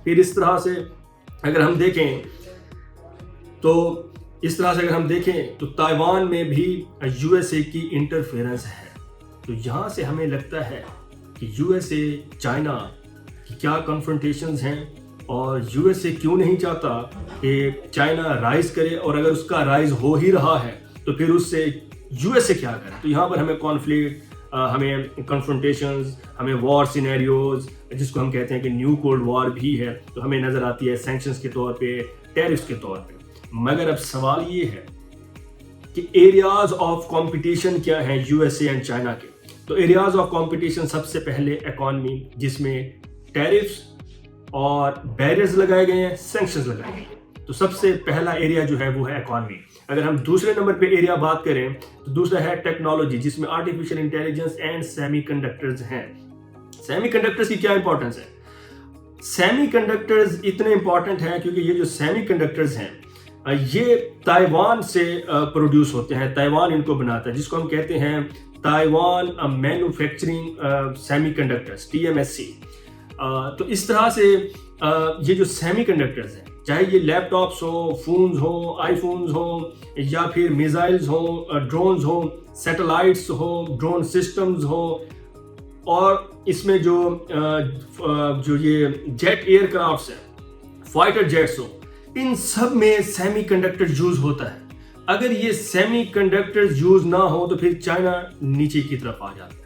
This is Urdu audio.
پھر اس طرح سے اگر ہم دیکھیں تو تائیوان میں بھی یو ایس اے کی انٹرفیئرنس ہے. تو یہاں سے ہمیں لگتا ہے کہ یو ایس اے چائنا کی کیا کنفرنٹیشنز ہیں, اور یو ایس اے کیوں نہیں چاہتا کہ چائنا رائز کرے, اور اگر اس کا رائز ہو ہی رہا ہے تو پھر اس سے یو ایس اے کیا کرے. تو یہاں پر ہمیں کانفلکٹ, ہمیں کنفرنٹیشنز, ہمیں وار سینیریوز, جس کو ہم کہتے ہیں کہ نیو کولڈ وار بھی ہے, تو ہمیں نظر آتی ہے سینکشنز کے طور پہ, ٹیرفز کے طور پہ. مگر اب سوال یہ ہے کہ ایریاز آف کمپٹیشن کیا ہیں U S A and China کے. تو ایریاز آف کمپٹیشن سب سے پہلے اکانومی, جس میں ٹیرفز اور بیریئرز لگائے گئے ہیں, سینکشنز لگائے گئے ہیں. تو سب سے پہلا ایریا جو ہے وہ ہے اکانومی. اگر ہم دوسرے نمبر پہ ایریا بات کریں تو دوسرا ہے ٹیکنالوجی, جس میں artificial intelligence and semi conductors ہیں. سیمی کنڈکٹرز کی کیا امپورٹنس ہے؟ سیمی کنڈکٹرز اتنے امپورٹنٹ ہیں کیونکہ یہ جو سیمی کنڈکٹرز ہیں یہ تائیوان سے پروڈیوس ہوتے ہیں, تائیوان ان کو بناتا ہے, جس کو ہم کہتے ہیں Taiwan manufacturing semi conductors, TMSC. تو اس طرح سے یہ جو سیمی کنڈکٹرز ہیں, چاہے یہ لیپ ٹاپس ہوں, فونز ہوں, آئی فونز ہوں, یا پھر میزائلز ہوں, ڈرونز ہوں, سیٹلائٹس ہوں, ڈرون سسٹمز ہوں, اور اس میں جو یہ جیٹ ایئر کرافٹس ہیں, فائٹر جیٹس ہوں, ان سب میں سیمی کنڈکٹر یوز ہوتا ہے. اگر یہ سیمی کنڈکٹر یوز نہ ہو تو پھر چائنا نیچے کی طرف آ جاتا ہے.